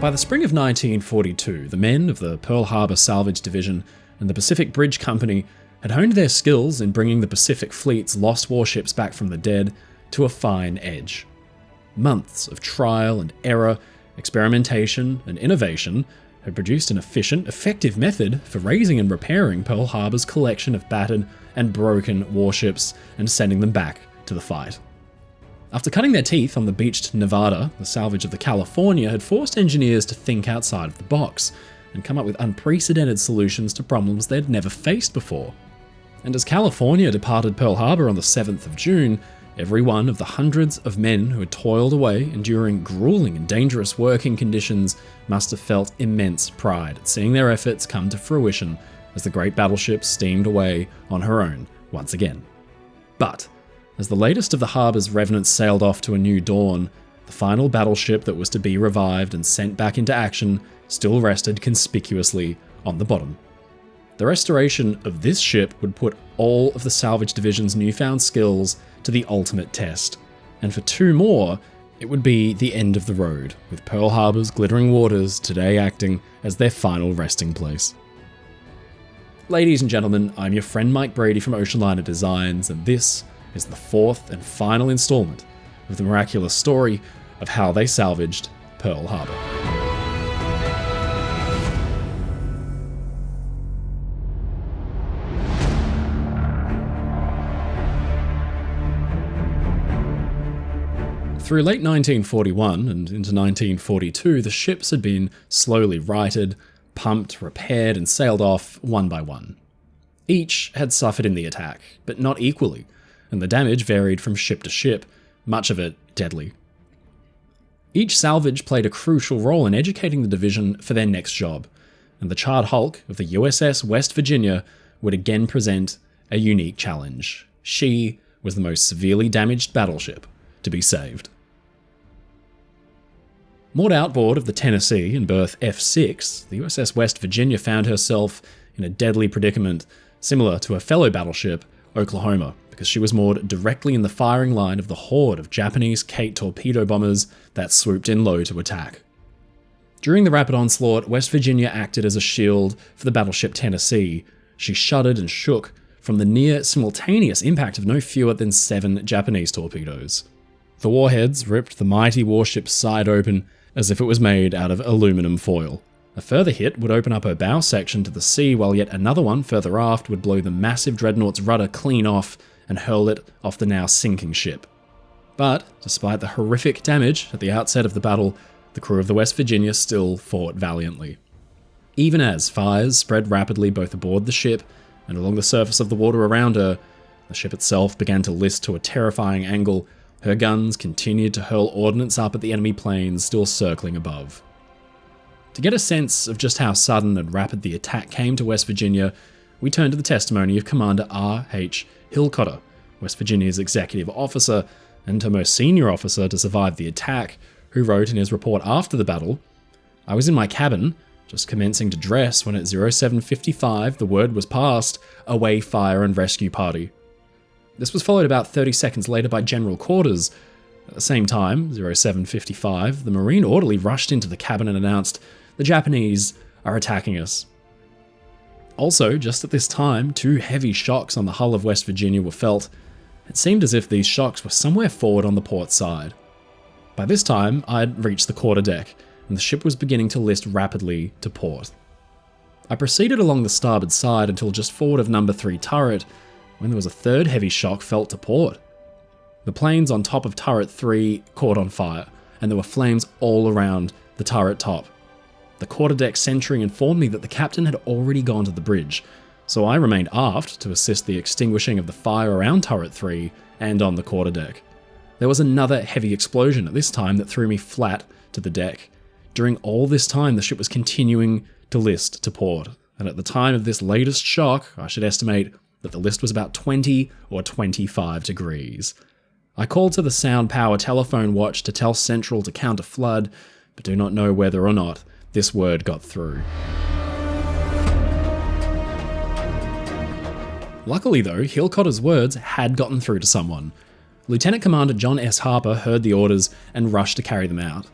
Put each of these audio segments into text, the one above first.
By the spring of 1942, the men of the Pearl Harbor Salvage Division and the Pacific Bridge Company had honed their skills in bringing the Pacific Fleet's lost warships back from the dead to a fine edge. Months of trial and error, experimentation and innovation had produced an efficient, effective method for raising and repairing Pearl Harbor's collection of battered and broken warships and sending them back to the fight. After cutting their teeth on the beached Nevada, the salvage of the California had forced engineers to think outside of the box and come up with unprecedented solutions to problems they'd never faced before. And as California departed Pearl Harbor on the 7th of June, every one of the hundreds of men who had toiled away, enduring grueling and dangerous working conditions, must have felt immense pride at seeing their efforts come to fruition as the great battleship steamed away on her own once again. But as the latest of the harbor's revenants sailed off to a new dawn, the final battleship that was to be revived and sent back into action still rested conspicuously on the bottom. The restoration of this ship would put all of the Salvage Division's newfound skills to the ultimate test, and for two more, it would be the end of the road, with Pearl Harbor's glittering waters today acting as their final resting place. Ladies and gentlemen, I'm your friend Mike Brady from Ocean Liner Designs, and this is the fourth and final installment of the miraculous story of how they salvaged Pearl Harbor. Through late 1941 and into 1942, the ships had been slowly righted, pumped, repaired, and sailed off one by one. Each had suffered in the attack, but not equally, and the damage varied from ship to ship, much of it deadly. Each salvage played a crucial role in educating the division for their next job, and the charred hulk of the USS West Virginia would again present a unique challenge. She was the most severely damaged battleship to be saved. Moored outboard of the Tennessee in berth F6, the USS West Virginia found herself in a deadly predicament similar to her fellow battleship, Oklahoma, because she was moored directly in the firing line of the horde of Japanese Kate torpedo bombers that swooped in low to attack. During the rapid onslaught, West Virginia acted as a shield for the battleship Tennessee. She shuddered and shook from the near-simultaneous impact of no fewer than 7 Japanese torpedoes. The warheads ripped the mighty warship's side open as if it was made out of aluminum foil. A further hit would open up her bow section to the sea, while yet another one further aft would blow the massive dreadnought's rudder clean off and hurl it off the now sinking ship. But, despite the horrific damage at the outset of the battle, the crew of the West Virginia still fought valiantly. Even as fires spread rapidly both aboard the ship and along the surface of the water around her, the ship itself began to list to a terrifying angle. Her guns continued to hurl ordnance up at the enemy planes still circling above. To get a sense of just how sudden and rapid the attack came to West Virginia, we turn to the testimony of Commander R.H. Hillcotter, West Virginia's executive officer and her most senior officer to survive the attack, who wrote in his report after the battle, "I was in my cabin, just commencing to dress, when at 07:55 the word was passed, away fire and rescue party. This was followed about 30 seconds later by general quarters. At the same time, 07:55, the Marine orderly rushed into the cabin and announced, 'The Japanese are attacking us.' Also, just at this time, 2 heavy shocks on the hull of West Virginia were felt. It seemed as if these shocks were somewhere forward on the port side. By this time, I'd reached the quarterdeck, and the ship was beginning to list rapidly to port. I proceeded along the starboard side until just forward of number 3 turret, when there was a third heavy shock felt to port. The planes on top of turret 3 caught on fire, and there were flames all around the turret top. The quarterdeck sentry informed me that the captain had already gone to the bridge, so I remained aft to assist the extinguishing of the fire around turret 3 and on the quarterdeck. There was another heavy explosion at this time that threw me flat to the deck. During all this time, the ship was continuing to list to port, and at the time of this latest shock, I should estimate that the list was about 20 or 25 degrees. I called to the sound power telephone watch to tell Central to counter flood, but do not know whether or not this word got through. Luckily though, Hillcotter's words had gotten through to someone. Lieutenant Commander John S. Harper heard the orders and rushed to carry them out.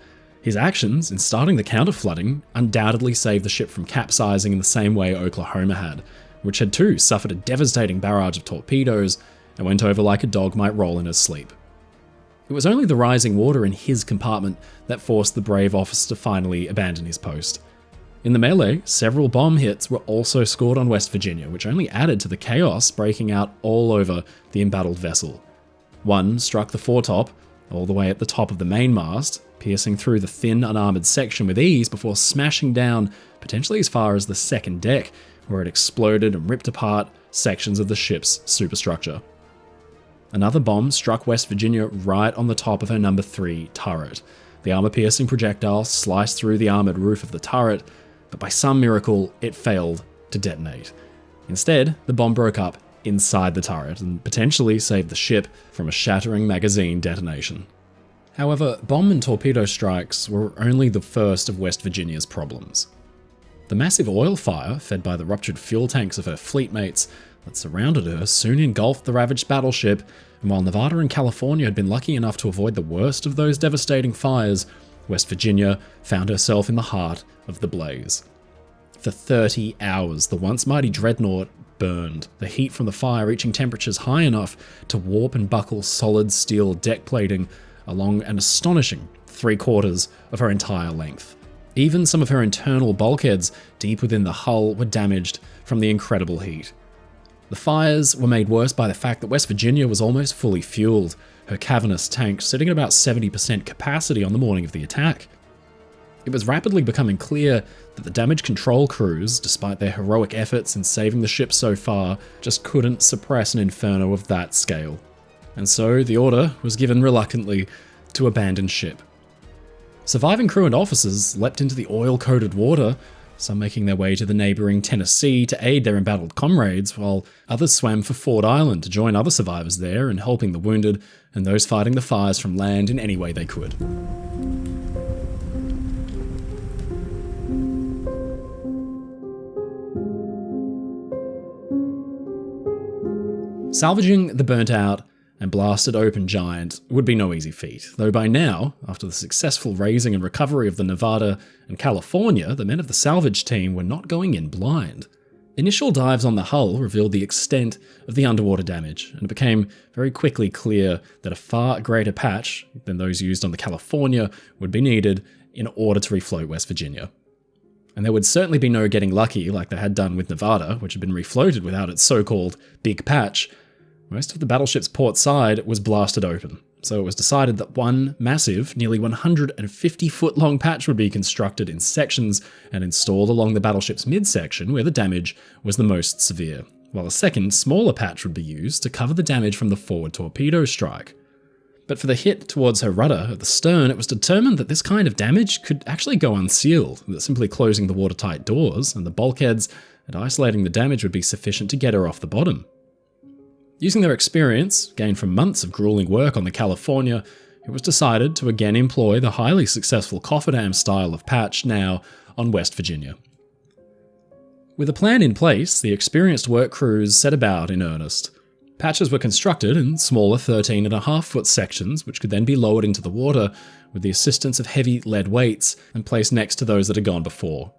His actions in starting the counter-flooding undoubtedly saved the ship from capsizing in the same way Oklahoma had, which had too suffered a devastating barrage of torpedoes and went over like a dog might roll in his sleep. It was only the rising water in his compartment that forced the brave officer to finally abandon his post. In the melee, several bomb hits were also scored on West Virginia, which only added to the chaos breaking out all over the embattled vessel. One struck the foretop, all the way at the top of the mainmast, piercing through the thin, unarmoured section with ease before smashing down potentially as far as the second deck, where it exploded and ripped apart sections of the ship's superstructure. Another bomb struck West Virginia right on the top of her number 3 turret. The armor-piercing projectile sliced through the armoured roof of the turret, but by some miracle, it failed to detonate. Instead, the bomb broke up inside the turret and potentially saved the ship from a shattering magazine detonation. However, bomb and torpedo strikes were only the first of West Virginia's problems. The massive oil fire, fed by the ruptured fuel tanks of her fleet mates that surrounded her, soon engulfed the ravaged battleship, and while Nevada and California had been lucky enough to avoid the worst of those devastating fires, West Virginia found herself in the heart of the blaze. For 30 hours, the once mighty dreadnought burned, the heat from the fire reaching temperatures high enough to warp and buckle solid steel deck plating along an astonishing 3/4 of her entire length. Even some of her internal bulkheads deep within the hull were damaged from the incredible heat. The fires were made worse by the fact that West Virginia was almost fully fueled, her cavernous tank sitting at about 70% capacity on the morning of the attack. It was rapidly becoming clear that the damage control crews, despite their heroic efforts in saving the ship so far, just couldn't suppress an inferno of that scale. And so the order was given reluctantly to abandon ship. Surviving crew and officers leapt into the oil-coated water, some making their way to the neighbouring Tennessee to aid their embattled comrades, while others swam for Ford Island to join other survivors there in helping the wounded and those fighting the fires from land in any way they could. Salvaging the burnt-out and blasted open giant would be no easy feat, though by now, after the successful raising and recovery of the Nevada and California, the men of the salvage team were not going in blind. Initial dives on the hull revealed the extent of the underwater damage, and it became very quickly clear that a far greater patch than those used on the California would be needed in order to refloat West Virginia. And there would certainly be no getting lucky like they had done with Nevada, which had been refloated without its so-called big patch. Most of the battleship's port side was blasted open, so it was decided that one massive, nearly 150-foot-long patch would be constructed in sections and installed along the battleship's midsection where the damage was the most severe, while a second, smaller patch would be used to cover the damage from the forward torpedo strike. But for the hit towards her rudder at the stern, it was determined that this kind of damage could actually go unsealed, and that simply closing the watertight doors and the bulkheads and isolating the damage would be sufficient to get her off the bottom. Using their experience, gained from months of grueling work on the California, it was decided to again employ the highly successful cofferdam style of patch now on West Virginia. With a plan in place, the experienced work crews set about in earnest. Patches were constructed in smaller 13.5-foot sections, which could then be lowered into the water with the assistance of heavy lead weights and placed next to those that had gone before.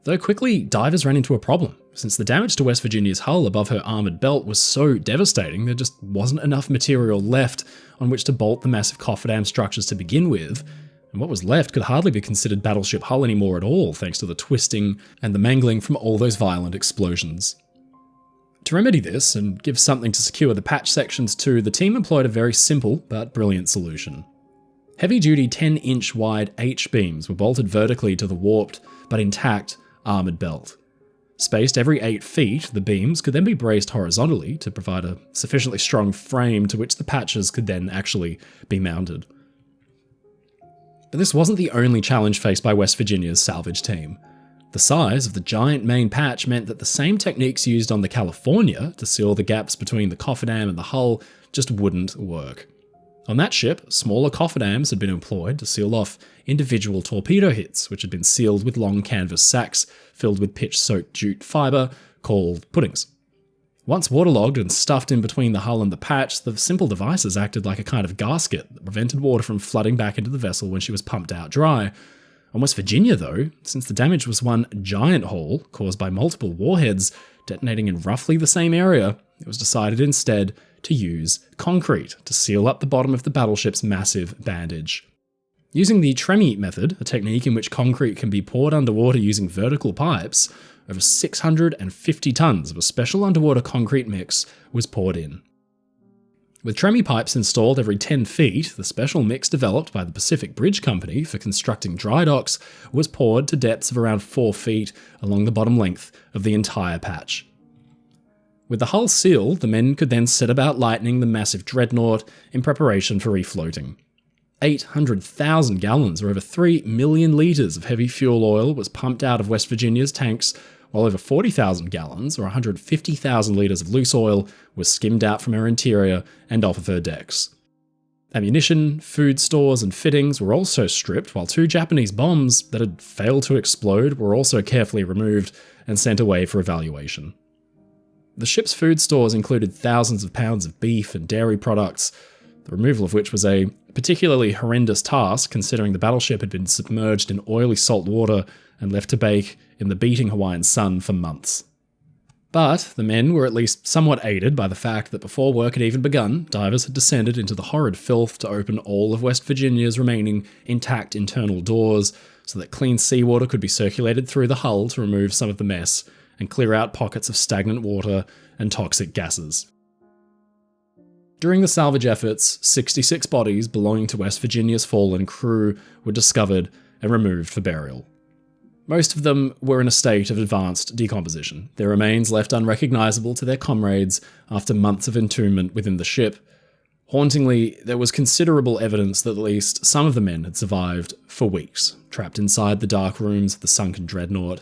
Though quickly, divers ran into a problem. Since the damage to West Virginia's hull above her armoured belt was so devastating, there just wasn't enough material left on which to bolt the massive cofferdam structures to begin with, and what was left could hardly be considered battleship hull anymore at all, thanks to the twisting and the mangling from all those violent explosions. To remedy this, and give something to secure the patch sections too, the team employed a very simple but brilliant solution. Heavy-duty 10-inch wide H-beams were bolted vertically to the warped, but intact, armoured belt. Spaced every 8 feet, the beams could then be braced horizontally to provide a sufficiently strong frame to which the patches could then actually be mounted. But this wasn't the only challenge faced by West Virginia's salvage team. The size of the giant main patch meant that the same techniques used on the California to seal the gaps between the cofferdam and the hull just wouldn't work. On that ship, smaller cofferdams had been employed to seal off individual torpedo hits, which had been sealed with long canvas sacks filled with pitch-soaked jute fibre called puddings. Once waterlogged and stuffed in between the hull and the patch, the simple devices acted like a kind of gasket that prevented water from flooding back into the vessel when she was pumped out dry. On West Virginia, though, since the damage was one giant hole caused by multiple warheads detonating in roughly the same area, it was decided instead to use concrete to seal up the bottom of the battleship's massive bandage. Using the Tremie method, a technique in which concrete can be poured underwater using vertical pipes, over 650 tons of a special underwater concrete mix was poured in. With Tremie pipes installed every 10 feet, the special mix developed by the Pacific Bridge Company for constructing dry docks was poured to depths of around 4 feet along the bottom length of the entire patch. With the hull sealed, the men could then set about lightening the massive dreadnought in preparation for refloating. 800,000 gallons, or over 3 million litres of heavy fuel oil was pumped out of West Virginia's tanks, while over 40,000 gallons, or 150,000 litres of loose oil, was skimmed out from her interior and off of her decks. Ammunition, food stores, and fittings were also stripped, while 2 Japanese bombs that had failed to explode were also carefully removed and sent away for evaluation. The ship's food stores included thousands of pounds of beef and dairy products, the removal of which was a particularly horrendous task considering the battleship had been submerged in oily salt water and left to bake in the beating Hawaiian sun for months. But the men were at least somewhat aided by the fact that before work had even begun, divers had descended into the horrid filth to open all of West Virginia's remaining intact internal doors so that clean seawater could be circulated through the hull to remove some of the mess and clear out pockets of stagnant water and toxic gases. During the salvage efforts, 66 bodies belonging to West Virginia's fallen crew were discovered and removed for burial. Most of them were in a state of advanced decomposition, their remains left unrecognizable to their comrades after months of entombment within the ship. Hauntingly, there was considerable evidence that at least some of the men had survived for weeks, trapped inside the dark rooms of the sunken dreadnought,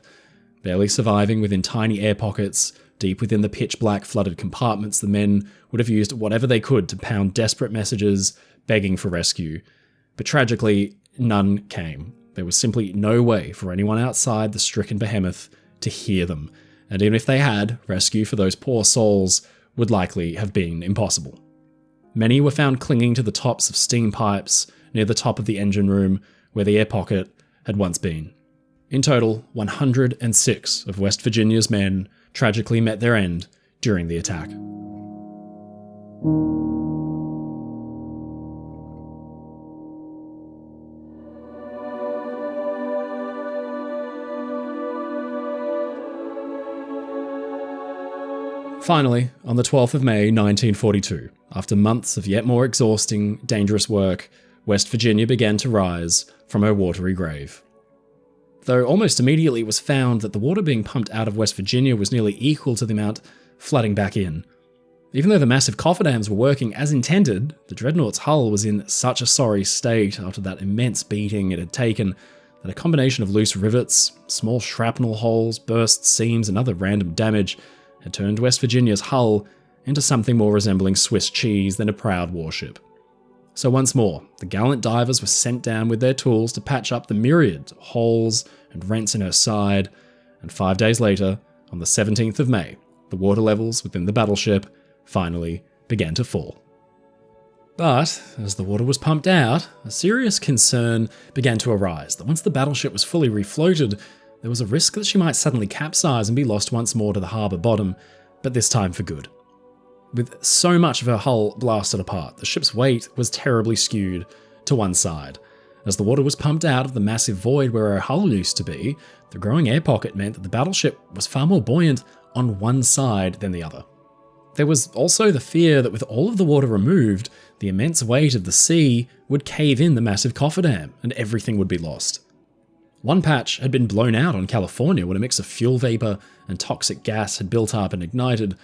barely surviving within tiny air pockets. Deep within the pitch-black flooded compartments, the men would have used whatever they could to pound desperate messages, begging for rescue. But tragically, none came. There was simply no way for anyone outside the stricken behemoth to hear them, and even if they had, rescue for those poor souls would likely have been impossible. Many were found clinging to the tops of steam pipes near the top of the engine room where the air pocket had once been. In total, 106 of West Virginia's men tragically met their end during the attack. Finally, on the 12th of May 1942, after months of yet more exhausting, dangerous work, West Virginia began to rise from her watery grave. Though almost immediately it was found that the water being pumped out of West Virginia was nearly equal to the amount flooding back in. Even though the massive cofferdams were working as intended, the dreadnought's hull was in such a sorry state after that immense beating it had taken that a combination of loose rivets, small shrapnel holes, burst seams, and other random damage had turned West Virginia's hull into something more resembling Swiss cheese than a proud warship. So once more, the gallant divers were sent down with their tools to patch up the myriad holes and rents in her side, and 5 days later, on the 17th of May, the water levels within the battleship finally began to fall. But, as the water was pumped out, a serious concern began to arise that once the battleship was fully refloated, there was a risk that she might suddenly capsize and be lost once more to the harbour bottom, but this time for good. With so much of her hull blasted apart, the ship's weight was terribly skewed to one side. As the water was pumped out of the massive void where her hull used to be, the growing air pocket meant that the battleship was far more buoyant on one side than the other. There was also the fear that with all of the water removed, the immense weight of the sea would cave in the massive cofferdam and everything would be lost. One patch had been blown out on California when a mix of fuel vapor and toxic gas had built up and ignited,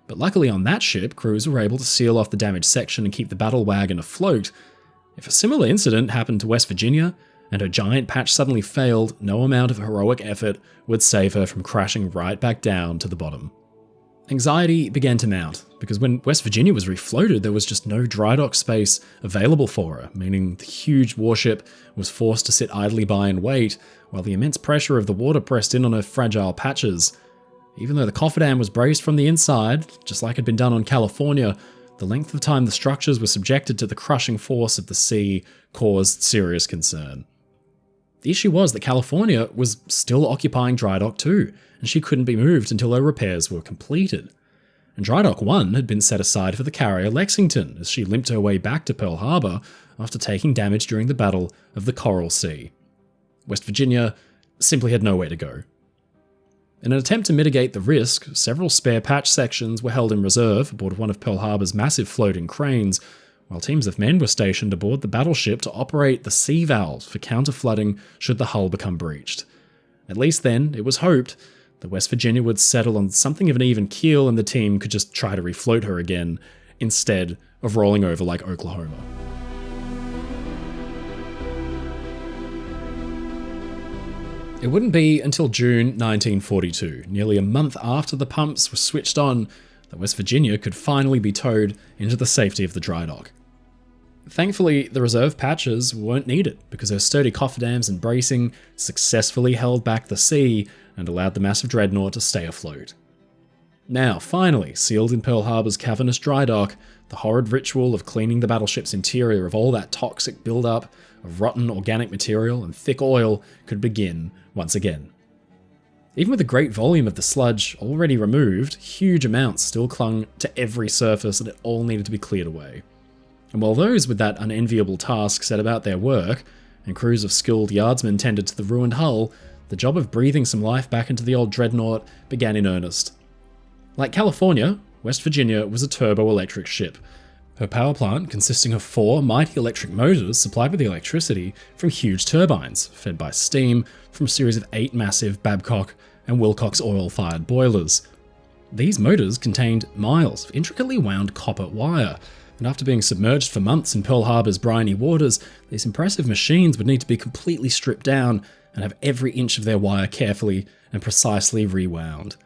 but luckily on that ship, crews were able to seal off the damaged section and keep the battle wagon afloat. If a similar incident happened to West Virginia, and her giant patch suddenly failed, no amount of heroic effort would save her from crashing right back down to the bottom. Anxiety began to mount, because when West Virginia was refloated, there was just no dry dock space available for her, meaning the huge warship was forced to sit idly by and wait, while the immense pressure of the water pressed in on her fragile patches. Even though the cofferdam was braced from the inside, just like had been done on California, the length of time the structures were subjected to the crushing force of the sea caused serious concern. The issue was that California was still occupying Dry Dock 2, and she couldn't be moved until her repairs were completed. And Dry Dock 1 had been set aside for the carrier Lexington as she limped her way back to Pearl Harbor after taking damage during the Battle of the Coral Sea. West Virginia simply had nowhere to go. In an attempt to mitigate the risk, several spare patch sections were held in reserve aboard one of Pearl Harbor's massive floating cranes, while teams of men were stationed aboard the battleship to operate the sea valves for counter-flooding should the hull become breached. At least then, it was hoped that West Virginia would settle on something of an even keel and the team could just try to refloat her again, instead of rolling over like Oklahoma. It wouldn't be until June 1942, nearly a month after the pumps were switched on, that West Virginia could finally be towed into the safety of the dry dock. Thankfully, the reserve patches weren't needed because her sturdy cofferdams and bracing successfully held back the sea and allowed the massive dreadnought to stay afloat. Now, finally, sealed in Pearl Harbor's cavernous dry dock, the horrid ritual of cleaning the battleship's interior of all that toxic buildup of rotten organic material and thick oil could begin once again. Even with the great volume of the sludge already removed, huge amounts still clung to every surface and it all needed to be cleared away. And while those with that unenviable task set about their work, and crews of skilled yardsmen tended to the ruined hull, the job of breathing some life back into the old dreadnought began in earnest. Like California, West Virginia was a turbo-electric ship. Her power plant consisting of 4 mighty electric motors supplied with the electricity from huge turbines, fed by steam from a series of 8 massive Babcock and Wilcox oil-fired boilers. These motors contained miles of intricately wound copper wire, and after being submerged for months in Pearl Harbor's briny waters, these impressive machines would need to be completely stripped down and have every inch of their wire carefully and precisely rewound.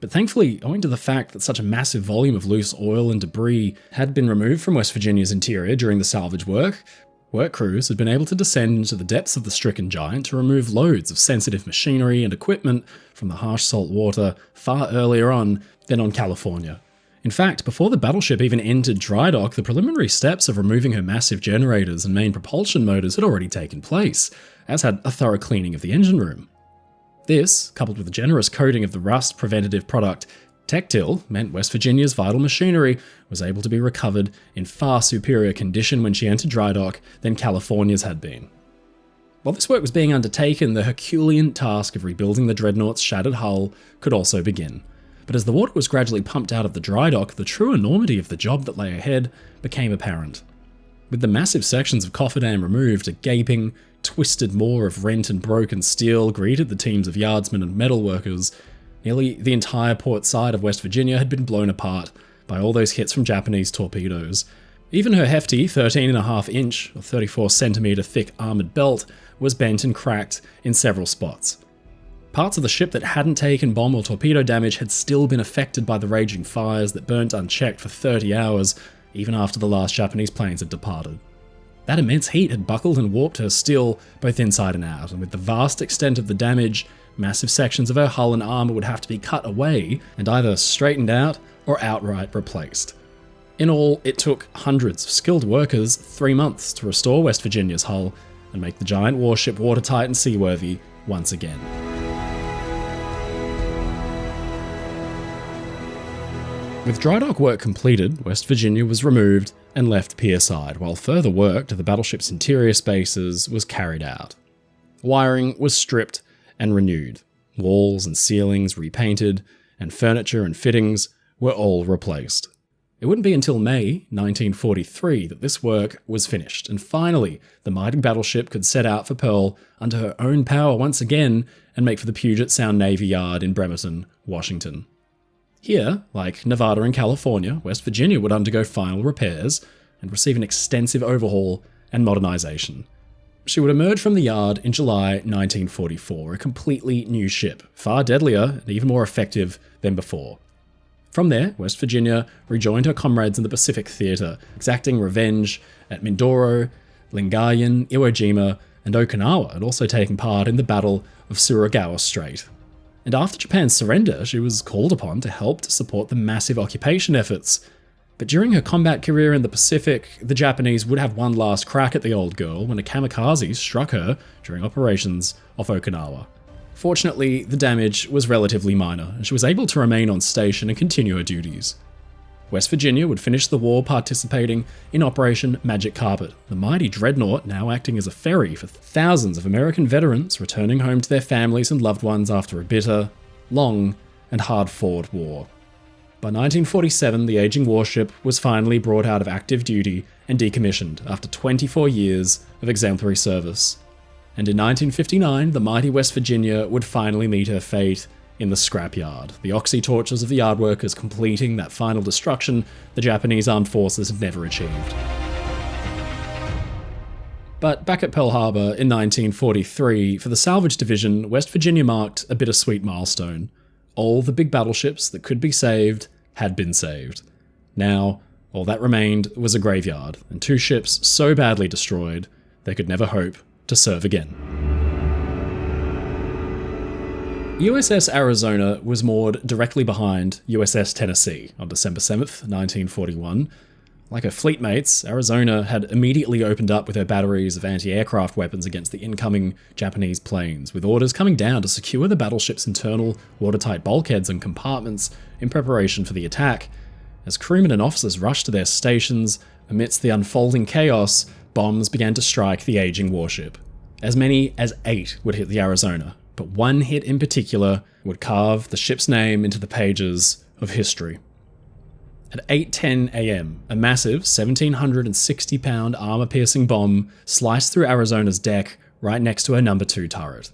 But thankfully, owing to the fact that such a massive volume of loose oil and debris had been removed from West Virginia's interior during the salvage work crews had been able to descend into the depths of the stricken giant to remove loads of sensitive machinery and equipment from the harsh salt water far earlier on than on California. In fact, before the battleship even entered dry dock, the preliminary steps of removing her massive generators and main propulsion motors had already taken place, as had a thorough cleaning of the engine room. This, coupled with a generous coating of the rust preventative product Tectil, meant West Virginia's vital machinery was able to be recovered in far superior condition when she entered dry dock than California's had been. While this work was being undertaken, the Herculean task of rebuilding the dreadnought's shattered hull could also begin. But as the water was gradually pumped out of the dry dock, the true enormity of the job that lay ahead became apparent. With the massive sections of cofferdam removed, a gaping, twisted maw of rent and broken steel greeted the teams of yardsmen and metalworkers. Nearly the entire port side of West Virginia had been blown apart by all those hits from Japanese torpedoes. Even her hefty 13.5-inch or 34-centimeter thick armoured belt was bent and cracked in several spots. Parts of the ship that hadn't taken bomb or torpedo damage had still been affected by the raging fires that burnt unchecked for 30 hours, even after the last Japanese planes had departed. That immense heat had buckled and warped her steel both inside and out, and with the vast extent of the damage, massive sections of her hull and armour would have to be cut away and either straightened out or outright replaced. In all, it took hundreds of skilled workers 3 months to restore West Virginia's hull and make the giant warship watertight and seaworthy once again. With dry dock work completed, West Virginia was removed and left pierside, while further work to the battleship's interior spaces was carried out. Wiring was stripped and renewed, walls and ceilings repainted, and furniture and fittings were all replaced. It wouldn't be until May 1943 that this work was finished, and finally the mighty battleship could set out for Pearl under her own power once again and make for the Puget Sound Navy Yard in Bremerton, Washington. Here, like Nevada and California, West Virginia would undergo final repairs and receive an extensive overhaul and modernization. She would emerge from the yard in July 1944, a completely new ship, far deadlier and even more effective than before. From there, West Virginia rejoined her comrades in the Pacific Theater, exacting revenge at Mindoro, Lingayen, Iwo Jima, and Okinawa, and also taking part in the Battle of Suragawa Strait. And after Japan's surrender, she was called upon to help to support the massive occupation efforts. But during her combat career in the Pacific, the Japanese would have one last crack at the old girl when a kamikaze struck her during operations off Okinawa. Fortunately, the damage was relatively minor, and she was able to remain on station and continue her duties. West Virginia would finish the war participating in Operation Magic Carpet, the mighty dreadnought now acting as a ferry for thousands of American veterans returning home to their families and loved ones after a bitter, long, and hard-fought war. By 1947, the aging warship was finally brought out of active duty and decommissioned after 24 years of exemplary service. And in 1959, the mighty West Virginia would finally meet her fate in the scrapyard, the oxy torches of the yard workers completing that final destruction the Japanese armed forces had never achieved. But back at Pearl Harbor in 1943, for the salvage division, West Virginia marked a bittersweet milestone. All the big battleships that could be saved had been saved. Now, all that remained was a graveyard, and 2 ships so badly destroyed they could never hope to serve again. USS Arizona was moored directly behind USS Tennessee on December 7th, 1941. Like her fleet mates, Arizona had immediately opened up with her batteries of anti-aircraft weapons against the incoming Japanese planes, with orders coming down to secure the battleship's internal watertight bulkheads and compartments in preparation for the attack. As crewmen and officers rushed to their stations, amidst the unfolding chaos, bombs began to strike the aging warship. As many as 8 would hit the Arizona, but one hit in particular would carve the ship's name into the pages of history. At 8:10 a.m., a massive 1,760-pound armor-piercing bomb sliced through Arizona's deck right next to her No. 2 turret.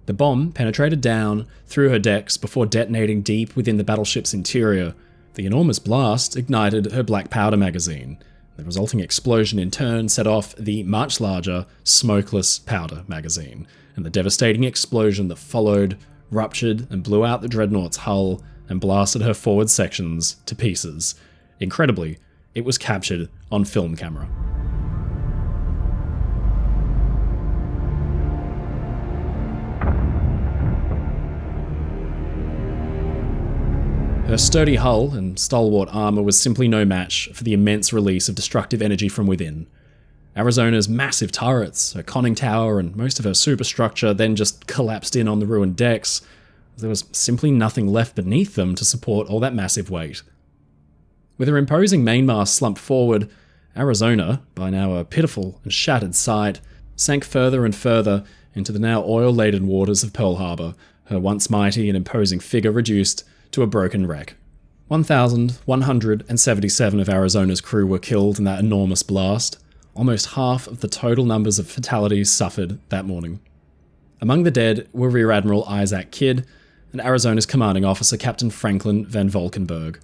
The bomb penetrated down through her decks before detonating deep within the battleship's interior. The enormous blast ignited her black powder magazine. The resulting explosion in turn set off the much larger smokeless powder magazine, and the devastating explosion that followed ruptured and blew out the dreadnought's hull and blasted her forward sections to pieces. Incredibly, it was captured on film camera. Her sturdy hull and stalwart armor was simply no match for the immense release of destructive energy from within. Arizona's massive turrets, her conning tower, and most of her superstructure then just collapsed in on the ruined decks. There was simply nothing left beneath them to support all that massive weight. With her imposing mainmast slumped forward, Arizona, by now a pitiful and shattered sight, sank further and further into the now oil-laden waters of Pearl Harbor, her once mighty and imposing figure reduced to a broken wreck. 1,177 of Arizona's crew were killed in that enormous blast, almost half of the total numbers of fatalities suffered that morning. Among the dead were Rear Admiral Isaac Kidd and Arizona's commanding officer Captain Franklin Van Valkenburg.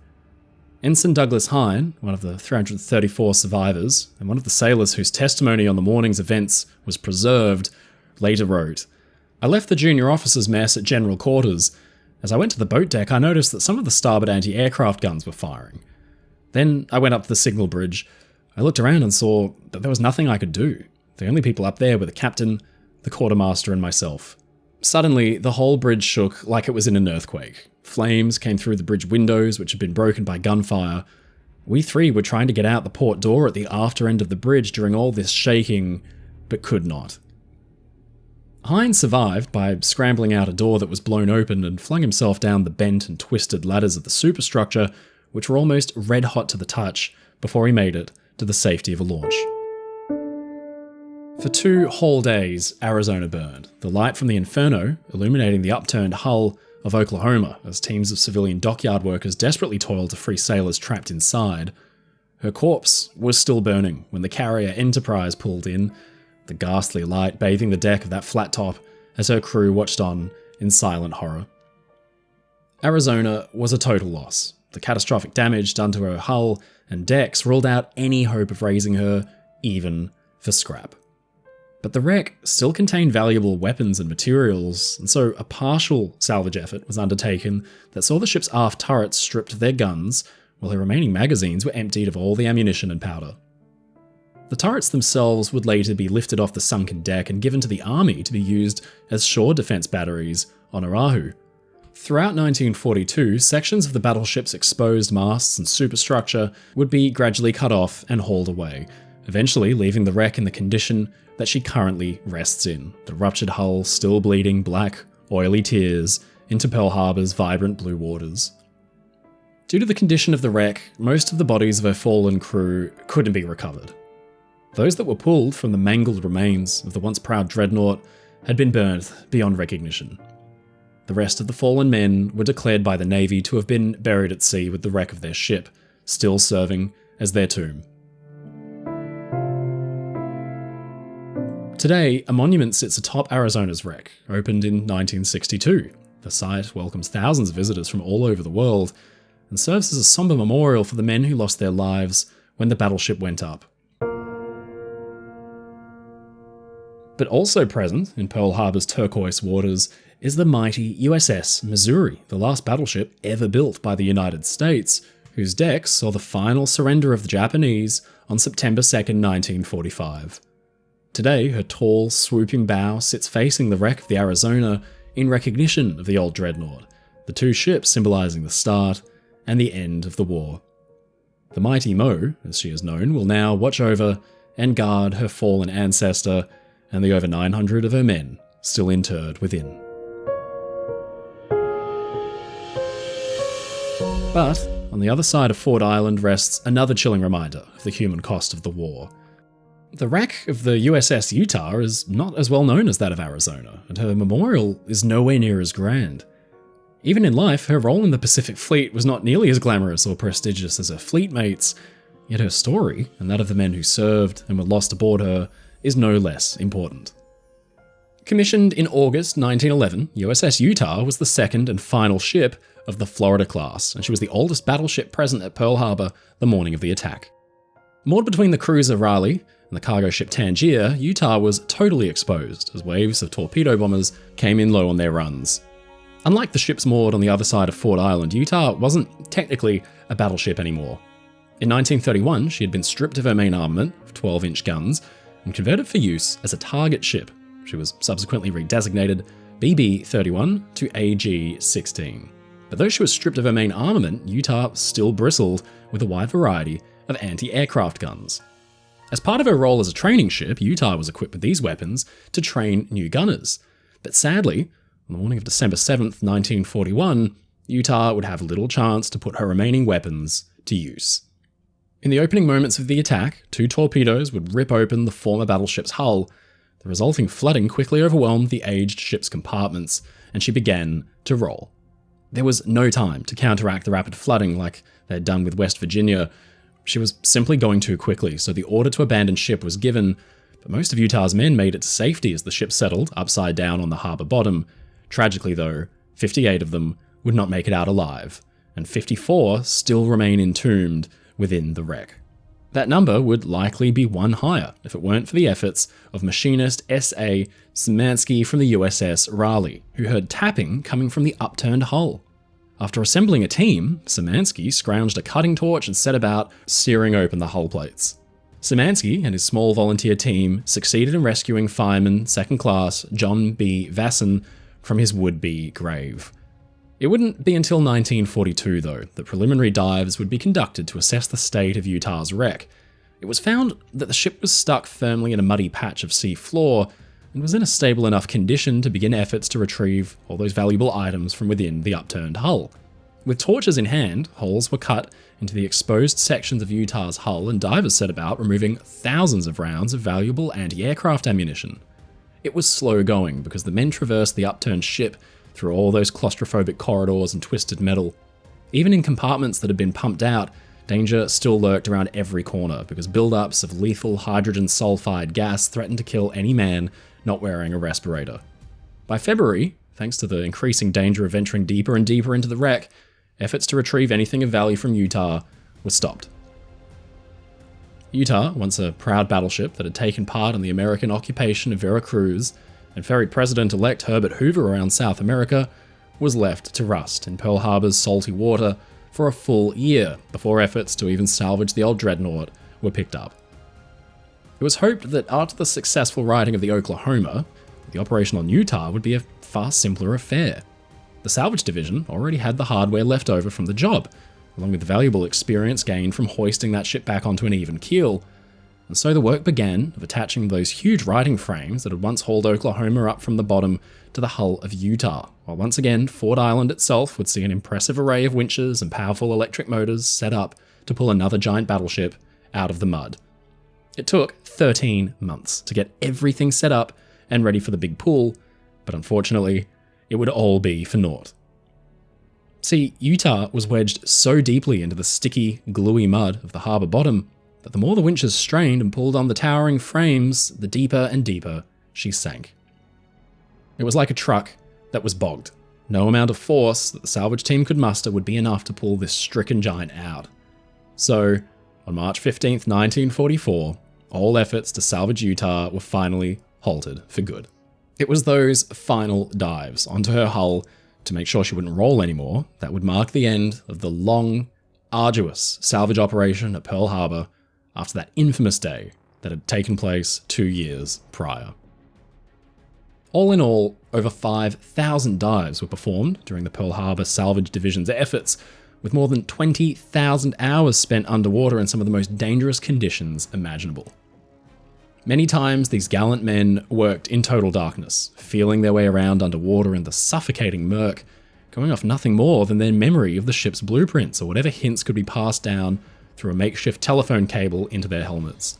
Ensign Douglas Hine, one of the 334 survivors, and one of the sailors whose testimony on the morning's events was preserved, later wrote, "I left the junior officers' mess at general quarters. As I went to the boat deck, I noticed that some of the starboard anti-aircraft guns were firing. Then I went up to the signal bridge. I looked around and saw that there was nothing I could do. The only people up there were the captain, the quartermaster, and myself. Suddenly, the whole bridge shook like it was in an earthquake. Flames came through the bridge windows, which had been broken by gunfire. We 3 were trying to get out the port door at the after end of the bridge during all this shaking, but could not." Hines survived by scrambling out a door that was blown open and flung himself down the bent and twisted ladders of the superstructure, which were almost red-hot to the touch, before he made it to the safety of a launch. For 2 whole days, Arizona burned, the light from the inferno illuminating the upturned hull of Oklahoma as teams of civilian dockyard workers desperately toiled to free sailors trapped inside. Her corpse was still burning when the carrier Enterprise pulled in, the ghastly light bathing the deck of that flat top as her crew watched on in silent horror. Arizona was a total loss. The catastrophic damage done to her hull and decks ruled out any hope of raising her, even for scrap. But the wreck still contained valuable weapons and materials, and so a partial salvage effort was undertaken that saw the ship's aft turrets stripped of their guns, while her remaining magazines were emptied of all the ammunition and powder. The turrets themselves would later be lifted off the sunken deck and given to the army to be used as shore defense batteries on Oahu. Throughout 1942, sections of the battleship's exposed masts and superstructure would be gradually cut off and hauled away, eventually leaving the wreck in the condition that she currently rests in, the ruptured hull still bleeding black, oily tears into Pearl Harbor's vibrant blue waters. Due to the condition of the wreck, most of the bodies of her fallen crew couldn't be recovered. Those that were pulled from the mangled remains of the once proud dreadnought had been burnt beyond recognition. The rest of the fallen men were declared by the Navy to have been buried at sea with the wreck of their ship, still serving as their tomb. Today, a monument sits atop Arizona's wreck, opened in 1962. The site welcomes thousands of visitors from all over the world and serves as a somber memorial for the men who lost their lives when the battleship went up. But also present in Pearl Harbor's turquoise waters is the mighty USS Missouri, the last battleship ever built by the United States, whose decks saw the final surrender of the Japanese on September 2nd, 1945. Today, her tall, swooping bow sits facing the wreck of the Arizona in recognition of the old dreadnought, the two ships symbolizing the start and the end of the war. The mighty Mo, as she is known, will now watch over and guard her fallen ancestor and the over 900 of her men still interred within. But on the other side of Ford Island rests another chilling reminder of the human cost of the war. The wreck of the USS Utah is not as well known as that of Arizona, and her memorial is nowhere near as grand. Even in life, her role in the Pacific Fleet was not nearly as glamorous or prestigious as her fleet mates, yet her story, and that of the men who served and were lost aboard her, is no less important. Commissioned in August 1911, USS Utah was the second and final ship of the Florida class, and she was the oldest battleship present at Pearl Harbor the morning of the attack. Moored between the cruiser Raleigh and the cargo ship Tangier, Utah was totally exposed as waves of torpedo bombers came in low on their runs. Unlike the ships moored on the other side of Ford Island, Utah wasn't technically a battleship anymore. In 1931, she had been stripped of her main armament of 12-inch guns and converted for use as a target ship. She was subsequently redesignated BB-31 to AG-16. But though she was stripped of her main armament, Utah still bristled with a wide variety of anti-aircraft guns. As part of her role as a training ship, Utah was equipped with these weapons to train new gunners. But sadly, on the morning of December 7th, 1941, Utah would have little chance to put her remaining weapons to use. In the opening moments of the attack, 2 torpedoes would rip open the former battleship's hull. The resulting flooding quickly overwhelmed the aged ship's compartments, and she began to roll. There was no time to counteract the rapid flooding like they had done with West Virginia. She was simply going too quickly, so the order to abandon ship was given, but most of Utah's men made it to safety as the ship settled upside down on the harbour bottom. Tragically though, 58 of them would not make it out alive, and 54 still remain entombed within the wreck. That number would likely be one higher if it weren't for the efforts of machinist S.A. Szymanski from the USS Raleigh, who heard tapping coming from the upturned hull. After assembling a team, Szymanski scrounged a cutting torch and set about searing open the hull plates. Szymanski and his small volunteer team succeeded in rescuing fireman 2nd Class John B. Vasson from his would-be grave. It wouldn't be until 1942, though, that preliminary dives would be conducted to assess the state of Utah's wreck. It was found that the ship was stuck firmly in a muddy patch of sea floor and was in a stable enough condition to begin efforts to retrieve all those valuable items from within the upturned hull. With torches in hand, holes were cut into the exposed sections of Utah's hull and divers set about removing thousands of rounds of valuable anti-aircraft ammunition. It was slow going because the men traversed the upturned ship through all those claustrophobic corridors and twisted metal. Even in compartments that had been pumped out, danger still lurked around every corner because buildups of lethal hydrogen sulfide gas threatened to kill any man not wearing a respirator. By February, thanks to the increasing danger of venturing deeper and deeper into the wreck, efforts to retrieve anything of value from Utah were stopped. Utah, once a proud battleship that had taken part in the American occupation of Veracruz and ferried President-elect Herbert Hoover around South America, was left to rust in Pearl Harbor's salty water for a full year before efforts to even salvage the old dreadnought were picked up. It was hoped that after the successful righting of the Oklahoma, the operation on Utah would be a far simpler affair. The salvage division already had the hardware left over from the job, along with the valuable experience gained from hoisting that ship back onto an even keel. And so the work began of attaching those huge righting frames that had once hauled Oklahoma up from the bottom to the hull of Utah, while once again Ford Island itself would see an impressive array of winches and powerful electric motors set up to pull another giant battleship out of the mud. It took 13 months to get everything set up and ready for the big pull, but unfortunately, it would all be for naught. See, Utah was wedged so deeply into the sticky, gluey mud of the harbour bottom that the more the winches strained and pulled on the towering frames, the deeper and deeper she sank. It was like a truck that was bogged. No amount of force that the salvage team could muster would be enough to pull this stricken giant out. So, on March 15th, 1944, all efforts to salvage Utah were finally halted for good. It was those final dives onto her hull to make sure she wouldn't roll anymore that would mark the end of the long, arduous salvage operation at Pearl Harbor after that infamous day that had taken place 2 years prior. All in all, over 5,000 dives were performed during the Pearl Harbor Salvage Division's efforts, with more than 20,000 hours spent underwater in some of the most dangerous conditions imaginable. Many times, these gallant men worked in total darkness, feeling their way around underwater in the suffocating murk, going off nothing more than their memory of the ship's blueprints or whatever hints could be passed down through a makeshift telephone cable into their helmets.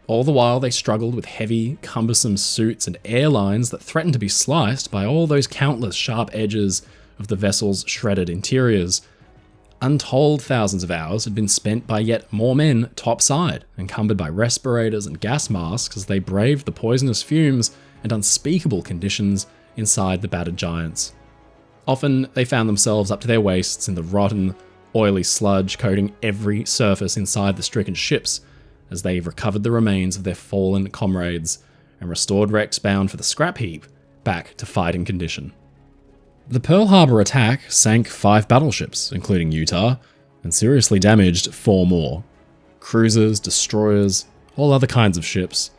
All the while, they struggled with heavy, cumbersome suits and airlines that threatened to be sliced by all those countless sharp edges of the vessel's shredded interiors. Untold thousands of hours had been spent by yet more men topside, encumbered by respirators and gas masks as they braved the poisonous fumes and unspeakable conditions inside the battered giants. Often, they found themselves up to their waists in the rotten, oily sludge coating every surface inside the stricken ships as they recovered the remains of their fallen comrades and restored wrecks bound for the scrap heap back to fighting condition. The Pearl Harbor attack sank 5 battleships, including Utah, and seriously damaged 4 more. Cruisers, destroyers, all other kinds of ships.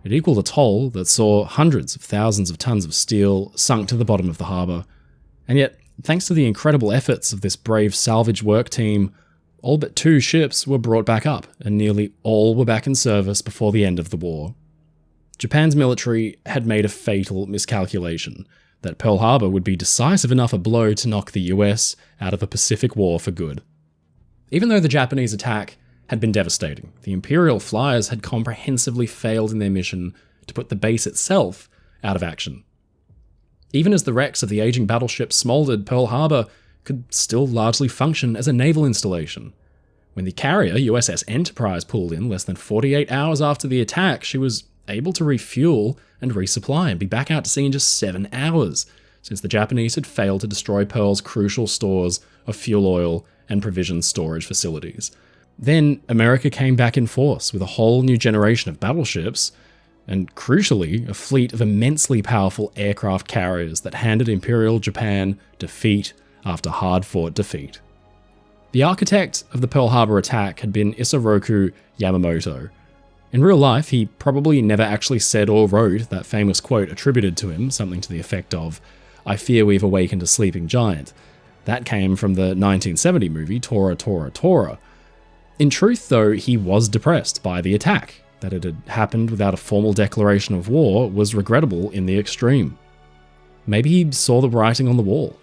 It equaled a toll that saw hundreds of thousands of tons of steel sunk to the bottom of the harbour. And yet, thanks to the incredible efforts of this brave salvage work team, all but 2 ships were brought back up, and nearly all were back in service before the end of the war. Japan's military had made a fatal miscalculation that Pearl Harbor would be decisive enough a blow to knock the US out of a Pacific War for good. Even though the Japanese attack had been devastating, the Imperial flyers had comprehensively failed in their mission to put the base itself out of action. Even as the wrecks of the aging battleship smoldered, Pearl Harbor could still largely function as a naval installation. When the carrier USS Enterprise pulled in less than 48 hours after the attack, she was able to refuel and resupply and be back out to sea in just 7 hours, since the Japanese had failed to destroy Pearl's crucial stores of fuel oil and provision storage facilities. Then America came back in force with a whole new generation of battleships, and crucially, a fleet of immensely powerful aircraft carriers that handed Imperial Japan defeat after hard-fought defeat. The architect of the Pearl Harbor attack had been Isoroku Yamamoto. In real life, he probably never actually said or wrote that famous quote attributed to him, something to the effect of, "I fear we've awakened a sleeping giant." That came from the 1970 movie Tora Tora Tora. In truth, though, he was depressed by the attack. That it had happened without a formal declaration of war was regrettable in the extreme. Maybe he saw the writing on the wall.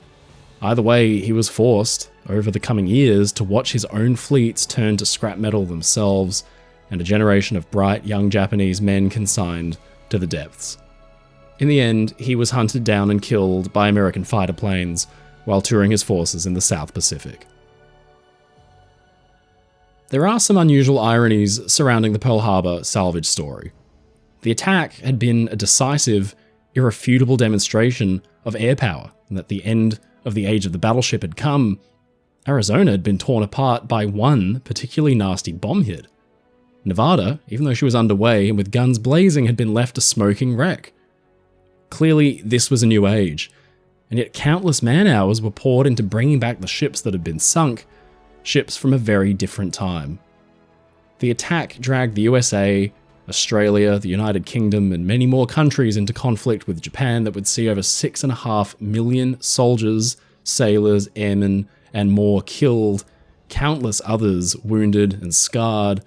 Either way, he was forced, over the coming years, to watch his own fleets turn to scrap metal themselves, and a generation of bright young Japanese men consigned to the depths. In the end, he was hunted down and killed by American fighter planes while touring his forces in the South Pacific. There are some unusual ironies surrounding the Pearl Harbor salvage story. The attack had been a decisive, irrefutable demonstration of air power, and that the end of the age of the battleship had come. Arizona had been torn apart by one particularly nasty bomb hit. Nevada, even though she was underway and with guns blazing, had been left a smoking wreck. Clearly, this was a new age, and yet countless man-hours were poured into bringing back the ships that had been sunk, ships from a very different time. The attack dragged the USA Australia, the United Kingdom, and many more countries into conflict with Japan that would see over 6.5 million soldiers, sailors, airmen, and more killed, countless others wounded and scarred,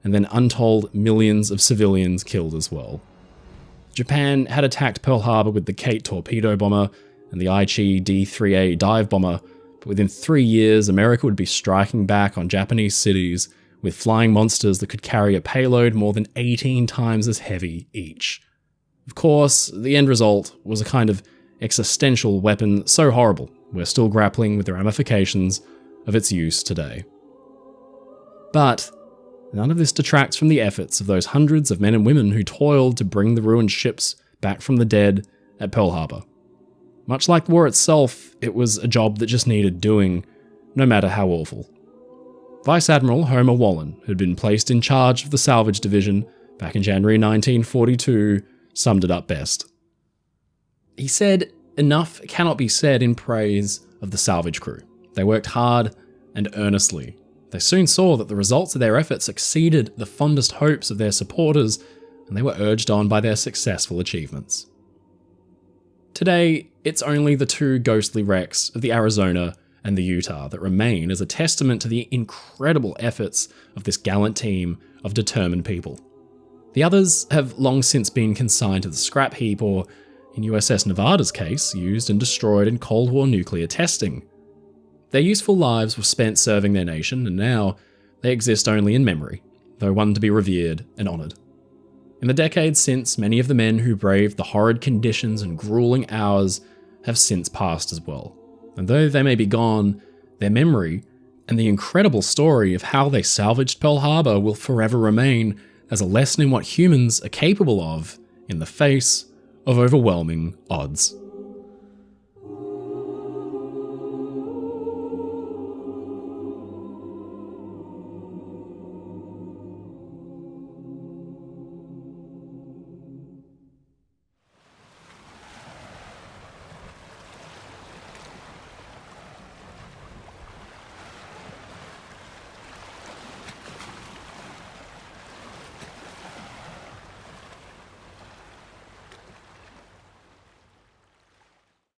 and then untold millions of civilians killed as well. Japan had attacked Pearl Harbor with the Kate torpedo bomber and the Aichi D-3A dive bomber, but within 3 years, America would be striking back on Japanese cities with flying monsters that could carry a payload more than 18 times as heavy each. Of course, the end result was a kind of existential weapon so horrible, we're still grappling with the ramifications of its use today. But none of this detracts from the efforts of those hundreds of men and women who toiled to bring the ruined ships back from the dead at Pearl Harbor. Much like the war itself, it was a job that just needed doing, no matter how awful. Vice Admiral Homer Wallen, who had been placed in charge of the salvage division back in January 1942, summed it up best. He said, "Enough cannot be said in praise of the salvage crew. They worked hard and earnestly. They soon saw that the results of their efforts exceeded the fondest hopes of their supporters, and they were urged on by their successful achievements." Today, it's only the 2 ghostly wrecks of the Arizona and the Utah that remain as a testament to the incredible efforts of this gallant team of determined people. The others have long since been consigned to the scrap heap or, in USS Nevada's case, used and destroyed in Cold War nuclear testing. Their useful lives were spent serving their nation, and now they exist only in memory, though one to be revered and honoured. In the decades since, many of the men who braved the horrid conditions and grueling hours have since passed as well. And though they may be gone, their memory and the incredible story of how they salvaged Pearl Harbor will forever remain as a lesson in what humans are capable of in the face of overwhelming odds.